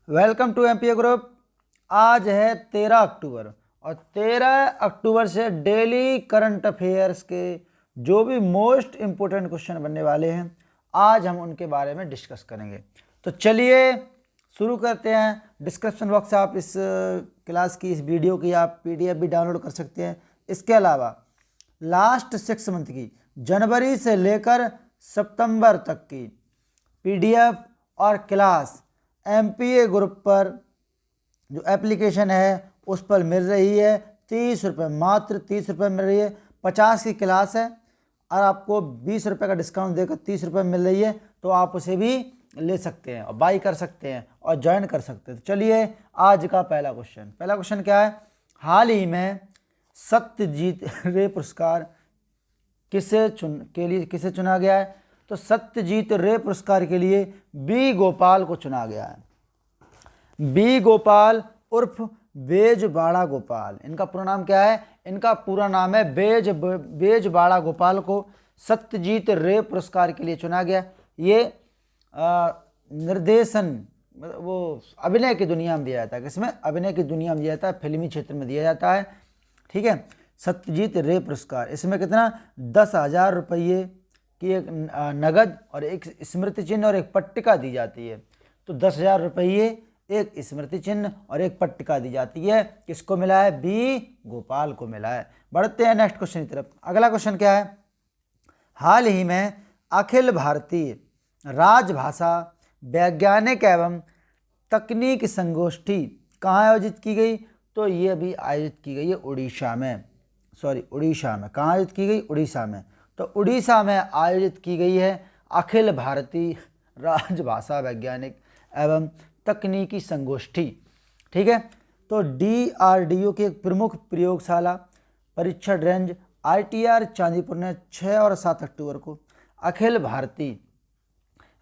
Welcome to MPa group. आज है 13 अक्टूबर और 13 अक्टूबर से डेली करंट अफेयर्स के जो भी मोस्ट इम्पोर्टेंट क्वेश्चन बनने वाले हैं आज हम उनके बारे में डिस्कस करेंगे। तो चलिए शुरू करते हैं। डिस्क्रिप्शन बॉक्स से आप इस क्लास की, इस वीडियो की आप पीडीएफ भी डाउनलोड कर सकते हैं। इसके अलावा लास्ट 6 मंथ की, जनवरी से लेकर सितंबर तक की पीडीएफ और क्लास एमपीए ग्रुप पर जो एप्लीकेशन है उस पर मिल रही है 30 रुपये, मात्र 30 रुपये मिल रही है। 50 की क्लास है और आपको 20 रुपये का डिस्काउंट देकर 30 रुपये मिल रही है, तो आप उसे भी ले सकते हैं और बाई कर सकते हैं और ज्वाइन कर सकते हैं। तो चलिए आज का पहला क्वेश्चन क्या है। हाल ही में सत्यजीत रे पुरस्कार किसे चुना गया है? तो सत्यजीत रे पुरस्कार के लिए बी गोपाल को चुना गया है। बी गोपाल उर्फ बेजबाड़ा गोपाल, इनका पूरा नाम क्या है? इनका पूरा नाम है बेजबाड़ा गोपाल को सत्यजीत रे पुरस्कार के लिए चुना गया। ये निर्देशन, वो अभिनय की दुनिया में दिया जाता है। किसमें? अभिनय की दुनिया में दिया जाता है, फिल्मी क्षेत्र में दिया जाता है। ठीक है, सत्यजीत रे पुरस्कार, इसमें कितना 10,000 रुपये की एक नगद और एक स्मृति चिन्ह और एक पट्टिका दी जाती है। तो 10,000 रुपये, एक स्मृति चिन्ह और एक पट्टिका दी जाती है। किसको मिला है? बी गोपाल को मिला है। बढ़ते हैं नेक्स्ट क्वेश्चन की तरफ। अगला क्वेश्चन क्या है? हाल ही में अखिल भारतीय राजभाषा वैज्ञानिक एवं तकनीक संगोष्ठी कहाँ आयोजित की गई? तो ये भी आयोजित की गई है उड़ीसा में। कहाँ आयोजित की गई? उड़ीसा में। तो उड़ीसा में आयोजित की गई है अखिल भारतीय राजभाषा वैज्ञानिक एवं तकनीकी संगोष्ठी। ठीक है, तो डीआरडीओ की एक प्रमुख प्रयोगशाला परीक्षण रेंज आईटीआर चांदीपुर ने 6 और 7 अक्टूबर को अखिल भारतीय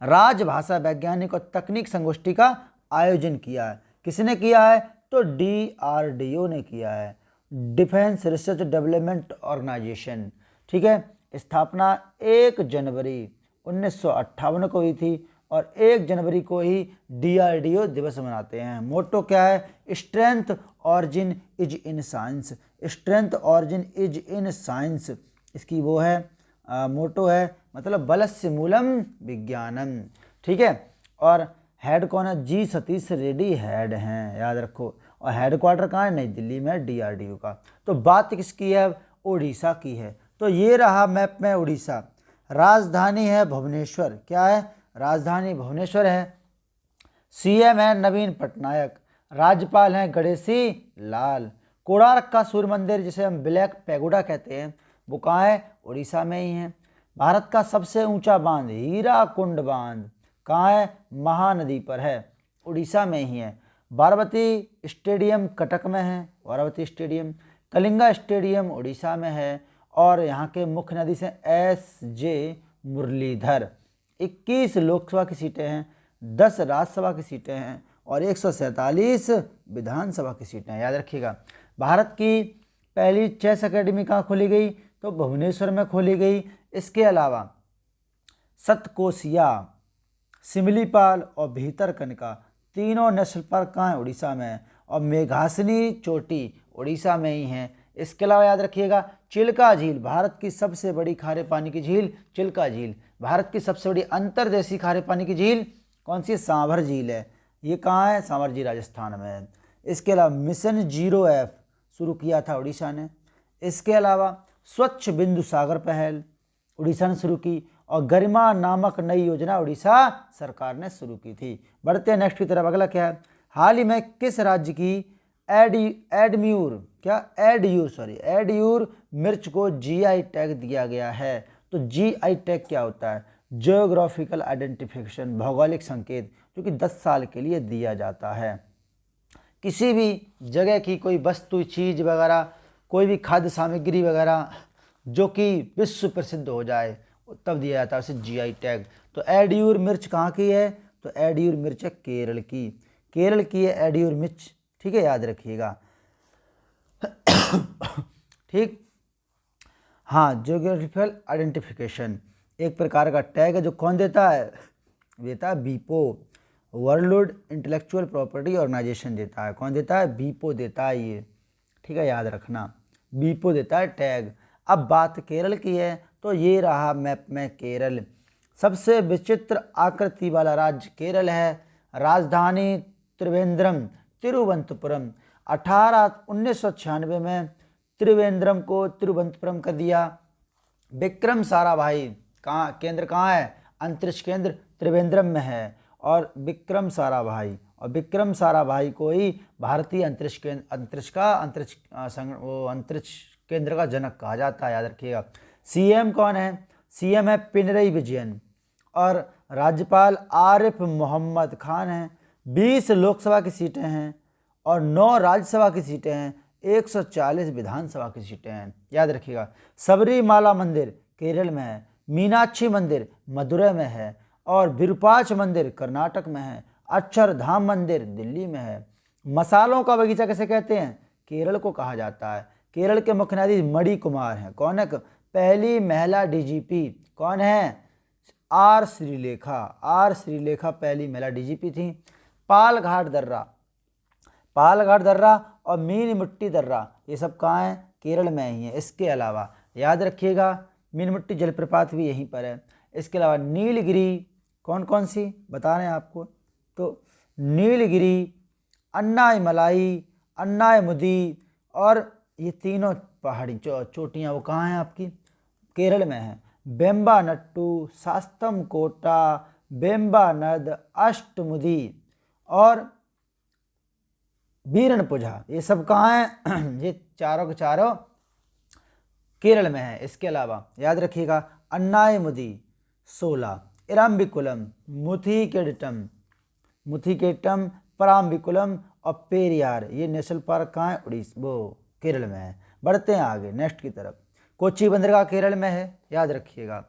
राजभाषा वैज्ञानिक और तकनीक संगोष्ठी का आयोजन किया है। किसने किया है? तो डीआरडीओ ने किया है, डिफेंस रिसर्च डेवलपमेंट ऑर्गेनाइजेशन। ठीक है, स्थापना 1 जनवरी 1958 को हुई थी और 1 जनवरी को ही डीआरडीओ दिवस मनाते हैं। मोटो क्या है? Strength origin is in science. Strength origin is in science इसकी वो है मोटो है, मतलब बलस्य मूलम विज्ञानम। ठीक है, और हेड कौन है? जी सतीश रेड्डी हेड हैं, याद रखो। और हेडक्वार्टर कहाँ है? नई दिल्ली में डीआरडीओ का। तो बात किसकी है? उड़ीसा की है। तो ये रहा मैप में उड़ीसा। राजधानी है भुवनेश्वर। क्या है? राजधानी भुवनेश्वर है। सीएम है नवीन पटनायक। राज्यपाल हैं गणेशी लाल। कोणार्क का सूर्य मंदिर, जिसे हम ब्लैक पैगोडा कहते हैं, वो कहाँ है? उड़ीसा में ही है। भारत का सबसे ऊंचा बांध हीराकुंड बांध कहाँ है? महानदी पर है, उड़ीसा में ही है। बारावती स्टेडियम कटक में है, बारावती स्टेडियम। कलिंगा स्टेडियम उड़ीसा में है। और यहाँ के मुख्य नदी से एस.जे. मुरलीधर। 21 लोकसभा की सीटें हैं, 10 राज्यसभा की सीटें हैं और 147 विधानसभा की सीटें हैं, याद रखिएगा। भारत की पहली चेस अकेडमी कहाँ खोली गई? तो भुवनेश्वर में खोली गई। इसके अलावा सतकोसिया, सिमलीपाल और भीतरकनिका तीनों नेशनल पार्क कहाँ है? उड़ीसा में है। और मेघासनी चोटी उड़ीसा में ही है। इसके अलावा याद रखिएगा चिल्का झील, भारत की सबसे बड़ी खारे पानी की झील चिल्का झील। भारत की सबसे बड़ी अंतर्देशीय खारे पानी की झील कौन सी? सांभर झील है। ये कहाँ है? सांभर झील राजस्थान में है। इसके अलावा मिशन 0F शुरू किया था उड़ीसा ने। इसके अलावा स्वच्छ बिंदु सागर पहल उड़ीसा ने शुरू की और गरिमा नामक नई योजना उड़ीसा सरकार ने शुरू की थी। बढ़ते हैं नेक्स्ट की तरफ। अगला क्या है? हाल ही में किस राज्य की एडयूर मिर्च को जीआई टैग दिया गया है? तो जीआई टैग क्या होता है? जियोग्राफिकल आइडेंटिफिकेशन, भौगोलिक संकेत, जो कि 10 साल के लिए दिया जाता है। किसी भी जगह की कोई वस्तु, चीज़ वगैरह, कोई भी खाद्य सामग्री वगैरह जो कि विश्व प्रसिद्ध हो जाए तब दिया जाता है उसे जीआई टैग। तो एडयूर मिर्च कहाँ की है? तो एडयूर मिर्च है केरल की। केरल की है एडयूर मिर्च। ठीक है, याद रखिएगा। ठीक, हाँ, जियोग्राफिकल आइडेंटिफिकेशन एक प्रकार का टैग है जो कौन देता है? देता है बीपो। वर्ल्ड इंटेलेक्चुअल प्रॉपर्टी ऑर्गेनाइजेशन देता है। कौन देता है? बीपो देता है ये, ठीक है, याद रखना, बीपो देता है टैग। अब बात केरल की है, तो ये रहा मैप में केरल। सबसे विचित्र आकृति वाला राज्य केरल है। राजधानी त्रिवेंद्रम, तिरुवनंतपुरम। 1996 में त्रिवेंद्रम को तिरुवनंतपुरम कर दिया। विक्रम साराभाई कहाँ, केंद्र कहाँ है? अंतरिक्ष केंद्र त्रिवेंद्रम में है। और विक्रम साराभाई को ही भारतीय अंतरिक्ष केंद्र का जनक कहा जाता है, याद रखिएगा। सीएम कौन है? सीएम है पिनरई विजयन। और राज्यपाल आरिफ मोहम्मद खान हैं। 20 लोकसभा की सीटें हैं और 9 राज्यसभा की सीटें हैं, 140 विधानसभा की सीटें हैं, याद रखिएगा। सबरीमाला मंदिर केरल में है, मीनाक्षी मंदिर मदुरै में है, और विरूपाक्ष मंदिर कर्नाटक में है, अक्षरधाम मंदिर दिल्ली में है। मसालों का बगीचा किसे कहते हैं? केरल को कहा जाता है। केरल के मुख्य न्यायाधीश मणि कुमार हैं। कौन है? पहली महिला डीजीपी कौन है? आर श्रीलेखा पहली महिला डीजीपी थी। पालघाट दर्रा और मीनमुट्टी दर्रा, ये सब कहाँ है? केरल में ही है। इसके अलावा याद रखिएगा मीनमुट्टी जलप्रपात भी यहीं पर है। इसके अलावा नीलगिरी, कौन सी बता रहे हैं आपको, तो नीलगिरी, अन्नायमलाई, अन्नायमुदी, और ये तीनों पहाड़ी चोटियाँ वो कहाँ हैं आपकी? केरल में है। बेम्बानट्टू, शास्तम कोटा, बेम्बानद, अष्टमुदी और बीरनपुझा, ये सब कहाँ हैं? ये चारों के चारों केरल में है। इसके अलावा याद रखिएगा अन्नायमुदी 16, इरम्बिकुलम, मुथिकेटम, पराम्बिकुलम और पेरियार, ये नेशनल पार्क कहाँ है? केरल में है। बढ़ते हैं आगे नेक्स्ट की तरफ। कोच्चि बंदरगाह केरल में है, याद रखिएगा।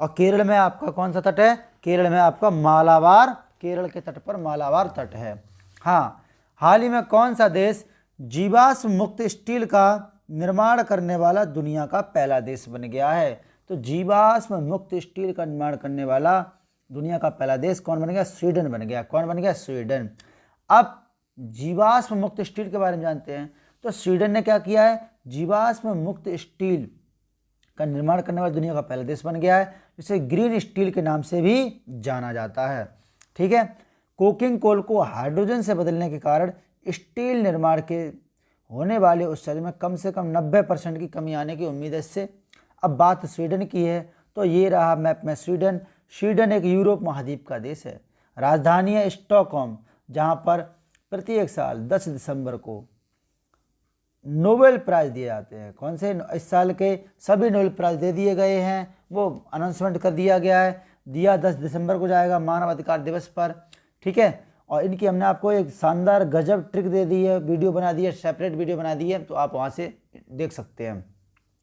और केरल में आपका कौन सा तट है? केरल में आपका मालाबार, केरल के तट पर मालाबार तट है। हाँ, हाल ही में कौन सा देश जीवाश्म मुक्त स्टील का निर्माण करने वाला दुनिया का पहला देश बन गया है? तो जीवाश्म मुक्त स्टील का निर्माण करने वाला दुनिया का पहला देश कौन बन गया? स्वीडन बन गया। कौन बन गया? स्वीडन। अब जीवाश्म मुक्त स्टील के बारे में जानते हैं, तो स्वीडन ने क्या किया है? जीवाश्म मुक्त स्टील का निर्माण करने वाला दुनिया का पहला देश बन गया है, जिसे ग्रीन स्टील के नाम से भी जाना जाता है, ठीक है। कोकिंग कोल को हाइड्रोजन से बदलने के कारण स्टील निर्माण के होने वाले उत्सर्जन में कम से कम 90% की कमी आने की उम्मीद है इससे। अब बात स्वीडन की है, तो ये रहा मैप में स्वीडन। स्वीडन एक यूरोप महाद्वीप का देश है। राजधानी है स्टॉकहोम, जहाँ पर प्रत्येक साल 10 दिसंबर को नोबेल प्राइज़ दिए जाते हैं। कौन से? इस साल के सभी नोबेल प्राइज़ दे दिए गए हैं, वो अनाउंसमेंट कर दिया गया है। 10 दिसंबर को जाएगा मानवाधिकार दिवस पर, ठीक है। और इनकी हमने आपको एक शानदार गजब ट्रिक दे दी है, वीडियो बना दी है, सेपरेट वीडियो बना दी है, तो आप वहाँ से देख सकते हैं।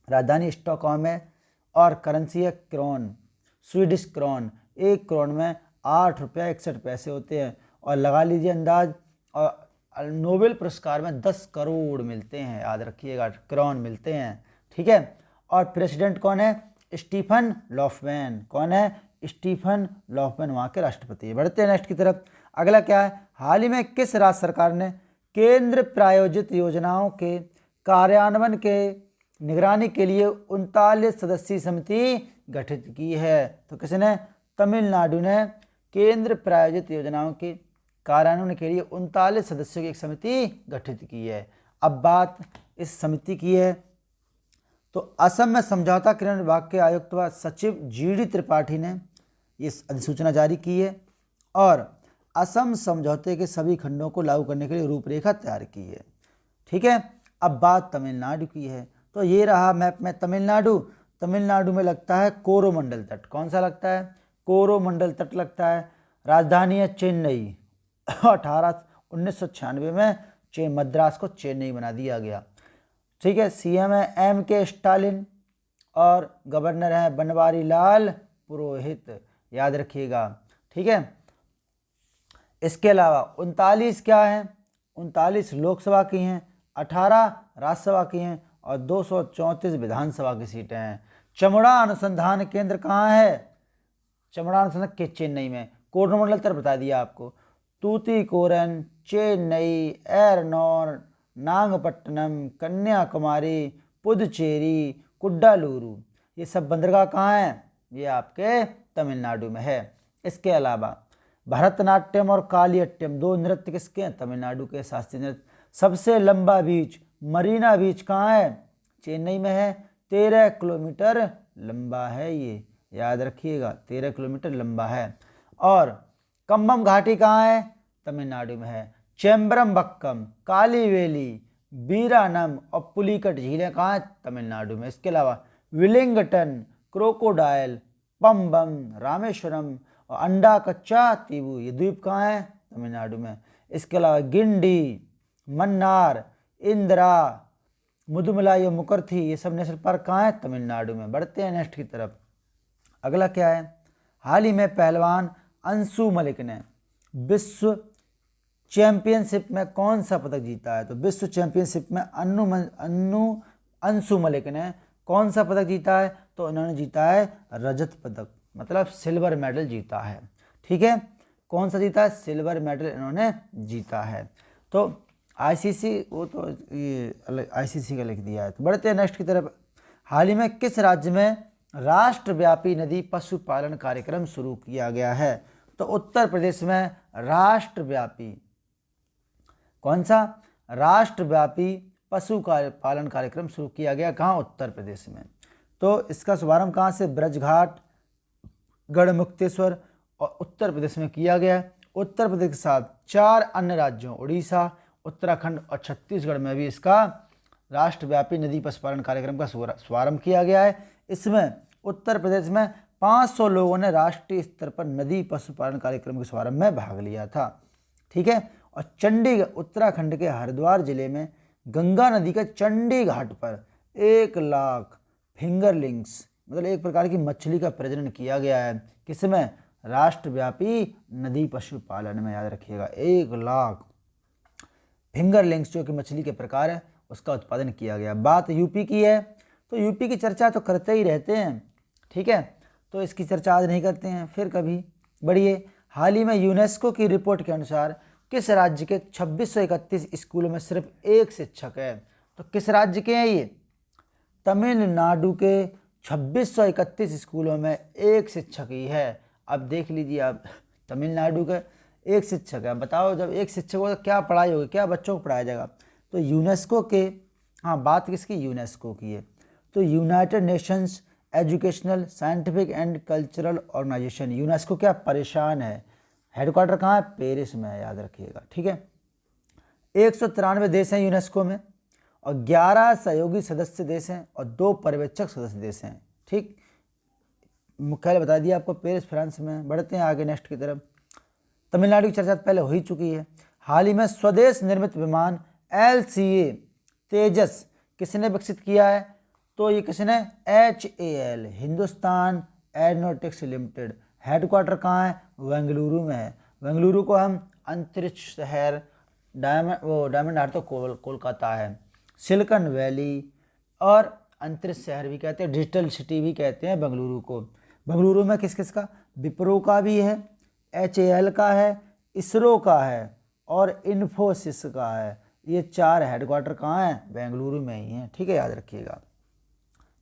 राजधानी स्टॉकहोम है और करेंसी है क्रोन, स्वीडिश क्रोन। 1 क्रोन में 8 रुपया 61 पैसे होते हैं। और लगा लीजिए अंदाज, और नोबेल पुरस्कार में 10 करोड़ मिलते हैं, याद रखिएगा, क्रोन मिलते हैं, ठीक है। और प्रेसिडेंट कौन है? स्टीफन लॉफमैन। कौन है? स्टीफन लॉफमैन वहाँ के राष्ट्रपति है। बढ़ते हैं नेक्स्ट की तरफ। अगला क्या है? हाल ही में किस राज्य सरकार ने केंद्र प्रायोजित योजनाओं के कार्यान्वयन के निगरानी के लिए 39 सदस्यीय समिति गठित की है? तो किसने? तमिलनाडु ने केंद्र प्रायोजित योजनाओं के कार्यान्वयन के लिए 39 सदस्यों की एक समिति गठित की है। अब बात इस समिति की है, तो असम में समझौता क्रियान्वयन विभाग के आयुक्त व सचिव GD त्रिपाठी ने इस अधिसूचना जारी की है और असम समझौते के सभी खंडों को लागू करने के लिए रूपरेखा तैयार की है, ठीक है। अब बात तमिलनाडु की है, तो ये रहा मैप में तमिलनाडु में लगता है कोरोमंडल तट। कौन सा लगता है? कोरोमंडल तट लगता है। राजधानी है चेन्नई। 1996 में मद्रास को चेन्नई बना दिया गया, ठीक है। CM है MK स्टालिन और गवर्नर है बनवारी लाल पुरोहित, याद रखिएगा, ठीक है। इसके अलावा 39 क्या है? 39 लोकसभा की हैं, 18 राज्यसभा की हैं और 234 विधानसभा की सीटें हैं। चमड़ा अनुसंधान केंद्र कहाँ है? चमड़ा अनुसंधान के चेन्नई में। कोरोमंडल तट बता दिया आपको। तूतीकोरन, चेन्नई, एर्नाकुलम, नागपट्टनम, कन्याकुमारी, पुदुचेरी, कुड्डालूरू, ये सब बंदरगाह कहाँ हैं? ये आपके तमिलनाडु में है। इसके अलावा भरतनाट्यम और कालियट्टम, दो नृत्य किसके हैं? तमिलनाडु के शास्त्रीय नृत्य। सबसे लंबा बीच मरीना बीच कहाँ है? चेन्नई में है। 13 किलोमीटर लंबा है, ये याद रखिएगा, 13 किलोमीटर लंबा है। और कम्बम घाटी कहाँ है? तमिलनाडु में है। चेम्बरमबक्कम, कालीवेली, बीरानम और पुलिकट झीलें कहाँ हैं? तमिलनाडु में। इसके अलावा विलिंगटन, क्रोकोडाइल, पम्बम, रामेश्वरम और अंडा कच्चा तीबू, ये द्वीप कहाँ है? तमिलनाडु में। इसके अलावा गिंडी, मन्नार, इंदिरा, मुदुमलाई और मुकरथी, ये सब नेशनल पार्क कहाँ है? तमिलनाडु में। बढ़ते हैं नेक्स्ट की तरफ। अगला क्या है? हाल ही में पहलवान अंशु मलिक ने विश्व चैंपियनशिप में कौन सा पदक जीता है? तो विश्व चैंपियनशिप में अंशु मलिक ने कौन सा पदक जीता है? तो उन्होंने जीता है रजत पदक, मतलब सिल्वर मेडल जीता है। ठीक है, कौन सा जीता है? सिल्वर मेडल इन्होंने जीता है। तो आईसीसी, वो तो ये अलग आईसीसी का लिख दिया है। तो बढ़ते हैं नेक्स्ट की तरफ। हाल ही में किस राज्य में राष्ट्रव्यापी नदी पशुपालन कार्यक्रम शुरू किया गया है? तो उत्तर प्रदेश में राष्ट्रव्यापी, कौन सा? राष्ट्रव्यापी पशु पालन कार्यक्रम शुरू किया गया। कहाँ? उत्तर प्रदेश में। तो इसका शुभारंभ कहाँ से? ब्रजघाट, गढ़मुक्तेश्वर और उत्तर प्रदेश में किया गया। उत्तर प्रदेश के साथ 4 अन्य राज्यों उड़ीसा, उत्तराखंड और छत्तीसगढ़ में भी इसका राष्ट्रव्यापी नदी पशुपालन कार्यक्रम का शुभारंभ किया गया है। इसमें उत्तर प्रदेश में 500 लोगों ने राष्ट्रीय स्तर पर नदी पशुपालन कार्यक्रम के शुभारंभ में भाग लिया था। ठीक है, और चंडीगढ़, उत्तराखंड के हरिद्वार जिले में गंगा नदी के चंडी घाट पर 1 लाख फिंगरलिंग्स, मतलब एक प्रकार की मछली का प्रजनन किया गया है। किसमें? राष्ट्रव्यापी नदी पशुपालन में, याद रखिएगा। 1 लाख फिंगरलिंग्स जो कि मछली के प्रकार है, उसका उत्पादन किया गया। बात यूपी की है, तो यूपी की चर्चा तो करते ही रहते हैं। ठीक है, तो इसकी चर्चा आज नहीं करते हैं, फिर कभी। बढ़िए, हाल ही में यूनेस्को की रिपोर्ट के अनुसार किस राज्य के 2631 स्कूलों में सिर्फ 1 शिक्षक है? तो किस राज्य के हैं ये? तमिलनाडु के 2631 स्कूलों में 1 शिक्षक ही है। अब देख लीजिए, आप तमिलनाडु के 1 शिक्षक है। बताओ, जब 1 शिक्षक हो तो क्या पढ़ाई होगी, क्या बच्चों को पढ़ाया जाएगा? तो यूनेस्को के, हाँ बात किसकी? यूनेस्को की है। तो United Nations Educational, Scientific and Cultural Organization, UNESCO क्या परेशान है। हेडक्वार्टर कहाँ है? पेरिस में है, याद रखिएगा। ठीक है, 193 देश हैं यूनेस्को में और 11 सहयोगी सदस्य देश हैं और 2 पर्यवेक्षक सदस्य देश हैं। ठीक, मुख्यालय बता दिया आपको, पेरिस फ्रांस में। बढ़ते हैं आगे नेक्स्ट की तरफ। तमिलनाडु की चर्चा पहले हो ही चुकी है। हाल ही में स्वदेश निर्मित विमान LCA तेजस किसने विकसित किया है? तो ये किसने? HAL, Hindustan aeronautics limited. Headquarter कहाँ है? बेंगलुरु में है। बेंगलुरु को हम अंतरिक्ष शहर, डायमंड हार्बर तो कोलकाता है, सिलिकॉन वैली और अंतरिक्ष शहर भी कहते हैं, डिजिटल सिटी भी कहते हैं बेंगलुरु को। बेंगलुरु में किस किस का? विप्रो का भी है, HAL का है, इसरो का है और इन्फोसिस का है। ये 4 हेडक्वार्टर कहाँ हैं? बेंगलुरु में ही हैं। ठीक है, याद रखिएगा।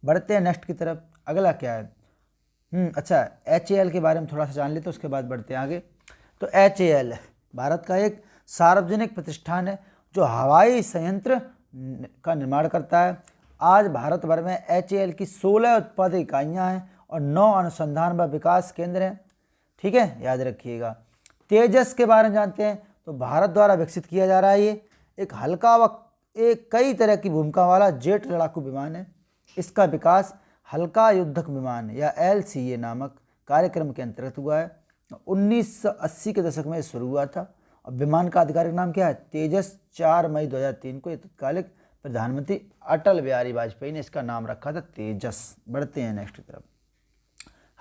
बढ़ते हैं नेक्स्ट की तरफ। अगला क्या है? अच्छा, HAL के बारे में थोड़ा सा जान लेते, उसके बाद बढ़ते हैं आगे। तो HAL भारत का एक सार्वजनिक प्रतिष्ठान है जो हवाई संयंत्र का निर्माण करता है। आज भारत भर में HAL की 16 उत्पादक इकाइयाँ हैं और 9 अनुसंधान व विकास केंद्र हैं। ठीक है, याद रखिएगा। तेजस के बारे में जानते हैं, तो भारत द्वारा विकसित किया जा रहा है। ये एक हल्का व एक कई तरह की भूमिका वाला जेट लड़ाकू विमान है। इसका विकास हल्का युद्धक विमान या LCA नामक कार्यक्रम के अंतर्गत हुआ है। 1980 के दशक में शुरू हुआ था और विमान का आधिकारिक नाम क्या है? तेजस। 4 मई 2003 को तत्कालिक प्रधानमंत्री अटल बिहारी वाजपेयी ने इसका नाम रखा था तेजस। बढ़ते हैं नेक्स्ट की तरफ।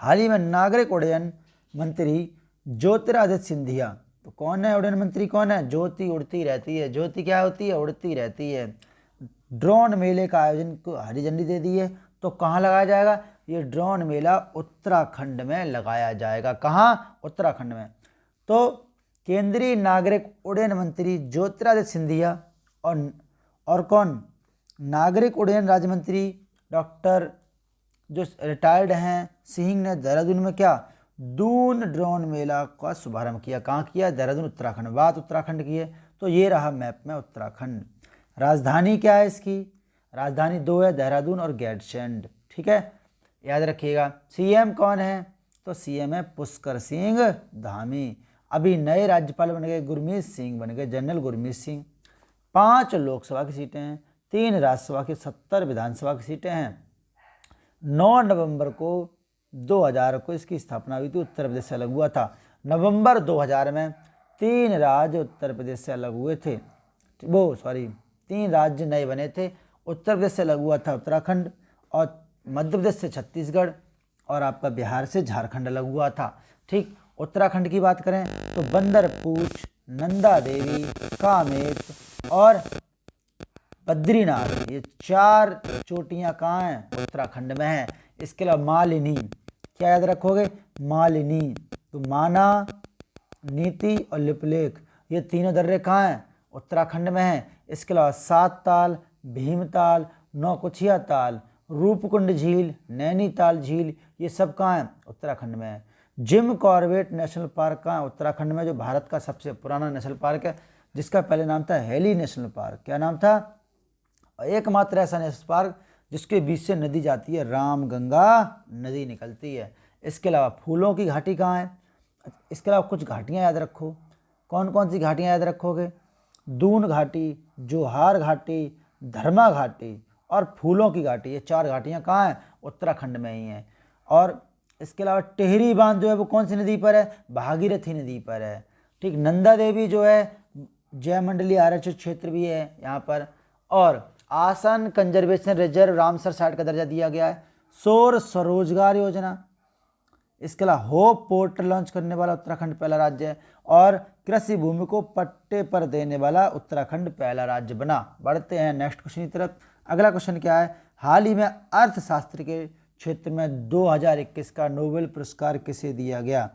हाल ही में नागरिक उड्डयन मंत्री ज्योतिरादित्य सिंधिया, तो कौन है उड्डयन मंत्री? कौन है? ज्योति उड़ती रहती है। ज्योति क्या होती है? उड़ती रहती है। ड्रोन मेले का आयोजन को हरी झंडी दे दी है। तो कहाँ लगाया जाएगा? ये ड्रोन मेला उत्तराखंड में लगाया जाएगा। कहाँ? उत्तराखंड में। तो केंद्रीय नागरिक उड्डयन मंत्री ज्योतिरादित्य सिंधिया और कौन, नागरिक उड्डयन राज्य मंत्री डॉक्टर जो रिटायर्ड हैं सिंह ने देहरादून में क्या, दून ड्रोन मेला का शुभारंभ किया। कहाँ किया, देहरादून उत्तराखंड। बात उत्तराखंड की है तो ये रहा मैप में उत्तराखंड। राजधानी क्या है इसकी, राजधानी 2 है, देहरादून और गैरसैंण। ठीक है, याद रखिएगा। सीएम कौन है, तो सीएम है पुष्कर सिंह धामी। अभी नए राज्यपाल बन गए, गुरमीत सिंह बन गए, जनरल गुरमीत सिंह। 5 लोकसभा की सीटें हैं, 3 राज्यसभा की, 70 विधानसभा की सीटें हैं। 9 नवंबर को 2000 को इसकी स्थापना हुई थी, उत्तर प्रदेश से अलग हुआ था। नवंबर 2000 में 3 राज्य उत्तर प्रदेश से अलग हुए थे, 3 राज्य नए बने थे। उत्तर प्रदेश से अलग हुआ था उत्तराखंड, और मध्य प्रदेश से छत्तीसगढ़, और आपका बिहार से झारखंड अलग हुआ था। ठीक, उत्तराखंड की बात करें तो बंदरपूछ, नंदा देवी, कामेत और बद्रीनाथ, ये 4 चोटियाँ कहाँ हैं, उत्तराखंड में हैं। इसके अलावा मालिनी, क्या याद रखोगे, मालिनी, तो माना, नीति और लिपलेख, ये तीनों दर्रे कहाँ हैं, उत्तराखंड में हैं। इसके अलावा 7 ताल, भीमताल, नौकुचिया ताल, रूपकुंड झील, नैनीताल झील, ये सब कहाँ हैं, उत्तराखंड में है। जिम कॉर्बेट नेशनल पार्क कहाँ है, उत्तराखंड में, जो भारत का सबसे पुराना नेशनल पार्क है, जिसका पहले नाम था हेली नेशनल पार्क। क्या नाम था, एकमात्र ऐसा नेशनल पार्क जिसके बीच से नदी जाती है, रामगंगा नदी निकलती है। इसके अलावा फूलों की घाटी कहाँ है, इसके अलावा कुछ घाटियाँ याद रखो। कौन कौन सी घाटियाँ याद रखोगे, दून घाटी, जोहार घाटी, धर्मा घाटी और फूलों की घाटी, ये 4 घाटियाँ कहाँ हैं, उत्तराखंड में ही हैं। और इसके अलावा टिहरी बांध जो है वो कौन सी नदी पर है, भागीरथी नदी पर है। ठीक, नंदा देवी जो है जयमंडली आरक्षित क्षेत्र भी है यहाँ पर, और आसन कंजर्वेशन रिजर्व रामसर साइट का दर्जा दिया गया है। सौर स्वरोजगार योजना, इसके अलावा होप पोर्टल लॉन्च करने वाला उत्तराखंड पहला राज्य है, और कृषि भूमि को पट्टे पर देने वाला उत्तराखंड पहला राज्य बना। बढ़ते हैं नेक्स्ट क्वेश्चन की तरफ। अगला क्वेश्चन क्या है, हाल ही में अर्थशास्त्र के क्षेत्र में 2021 का नोबेल पुरस्कार किसे दिया गया,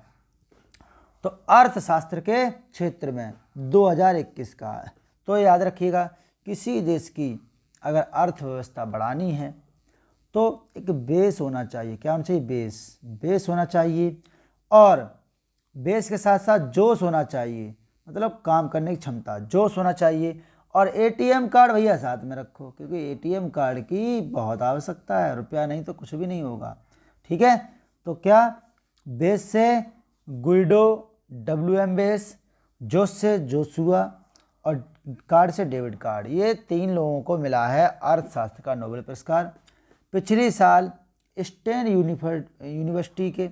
तो अर्थशास्त्र के क्षेत्र में 2021 का है। तो याद रखिएगा, किसी देश की अगर अर्थव्यवस्था बढ़ानी है तो एक बेस होना चाहिए। क्या होना चाहिए, बेस होना चाहिए, और बेस के साथ साथ जोश होना चाहिए, मतलब काम करने की क्षमता, जोश होना चाहिए। और एटीएम कार्ड भैया साथ में रखो, क्योंकि एटीएम कार्ड की बहुत आवश्यकता है, रुपया नहीं तो कुछ भी नहीं होगा। ठीक है, तो क्या, बेस से गुइडो WM बेस, जोश से जोशुआ, और कार्ड से डेविड कार्ड, ये 3 लोगों को मिला है अर्थशास्त्र का नोबेल पुरस्कार। पिछले साल स्टेन यूनिवर्सिटी के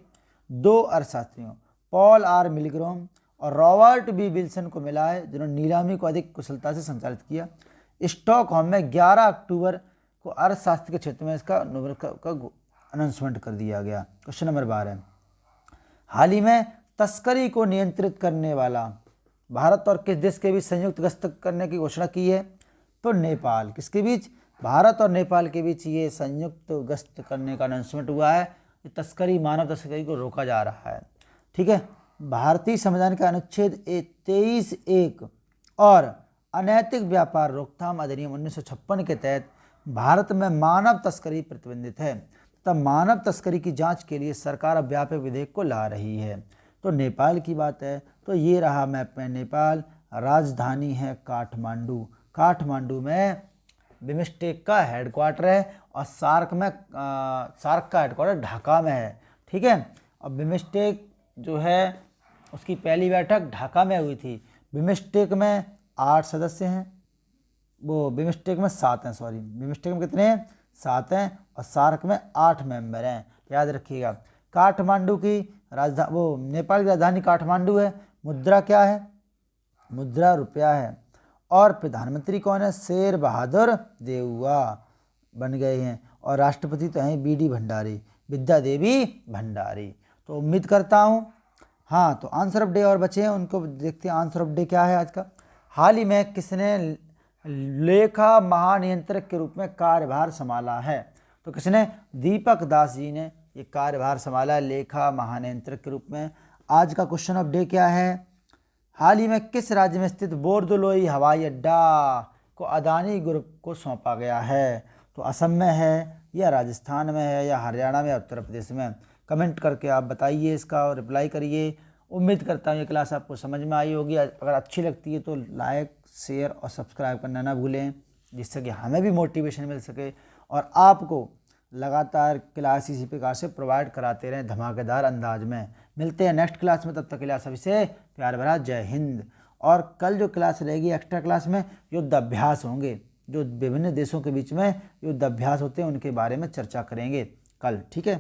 2 अर्थशास्त्रियों पॉल आर मिलग्रॉम और रॉबर्ट बी विल्सन को मिला है, जिन्होंने नीलामी को अधिक कुशलता से संचालित किया। स्टॉकहोम में 11 अक्टूबर को अर्थशास्त्र के क्षेत्र में इसका नोबेल का अनाउंसमेंट कर दिया गया। क्वेश्चन नंबर 12, हाल ही में तस्करी को नियंत्रित करने वाला भारत और किस देश के बीच संयुक्त गश्त करने की घोषणा की है, तो नेपाल। किसके बीच, भारत और नेपाल के बीच ये संयुक्त गश्त करने का अनाउंसमेंट हुआ है। तस्करी, मानव तस्करी को रोका जा रहा है। ठीक है, भारतीय संविधान का अनुच्छेद 23(1) और अनैतिक व्यापार रोकथाम अधिनियम 1956 के तहत भारत में मानव तस्करी प्रतिबंधित है, तब मानव तस्करी की जांच के लिए सरकार अब व्यापक विधेयक को ला रही है। तो नेपाल की बात है, तो ये रहा मैप में नेपाल। राजधानी है काठमांडू, काठमांडू में बिमस्टेक का हेडक्वार्टर है, और सार्क का हेडक्वार्टर ढाका में है। ठीक है, और बिमस्टेक जो है उसकी पहली बैठक ढाका में हुई थी। बिमस्टेक में 8 सदस्य हैं, वो बिमस्टेक में 7 हैं, सॉरी बिमस्टेक में कितने हैं, 7 हैं, और सार्क में 8 मेंबर हैं, याद रखिएगा। काठमांडू की राजधानी, वो नेपाल की राजधानी काठमांडू है। मुद्रा क्या है, मुद्रा रुपया है, और प्रधानमंत्री कौन है, शेर बहादुर देउवा बन गए हैं, और राष्ट्रपति तो हैं BD भंडारी, विद्या देवी भंडारी। तो उम्मीद करता हूँ, हाँ, तो आंसर ऑफ डे और बचे हैं, उनको देखते हैं। आंसर ऑफ डे क्या है आज का, हाल ही में किसने लेखा महानियंत्रक के रूप में कार्यभार संभाला है, तो किसने, दीपक दास जी ने ये कार्यभार संभाला लेखा महानियंत्रक के रूप में। आज का क्वेश्चन ऑफ डे क्या है, हाल ही में किस राज्य में स्थित बोरदोलोई हवाई अड्डा को अदानी ग्रुप को सौंपा गया है? तो असम में है या राजस्थान में है या हरियाणा में या उत्तर प्रदेश में? कमेंट करके आप बताइए इसका और रिप्लाई करिए। उम्मीद करता हूँ ये क्लास आपको समझ में आई होगी। अगर अच्छी लगती है तो लाइक, शेयर और सब्सक्राइब करना ना भूलें, जिससे कि हमें भी मोटिवेशन मिल सके और आपको लगातार क्लास इसी प्रकार से प्रोवाइड कराते रहें धमाकेदार अंदाज में। मिलते हैं नेक्स्ट क्लास में, तब तक के लिए सभी से प्यार भरा जय हिंद। और कल जो क्लास रहेगी एक्स्ट्रा क्लास में युद्धाभ्यास होंगे, जो विभिन्न देशों के बीच में युद्धाभ्यास होते हैं उनके बारे में चर्चा करेंगे कल, ठीक है।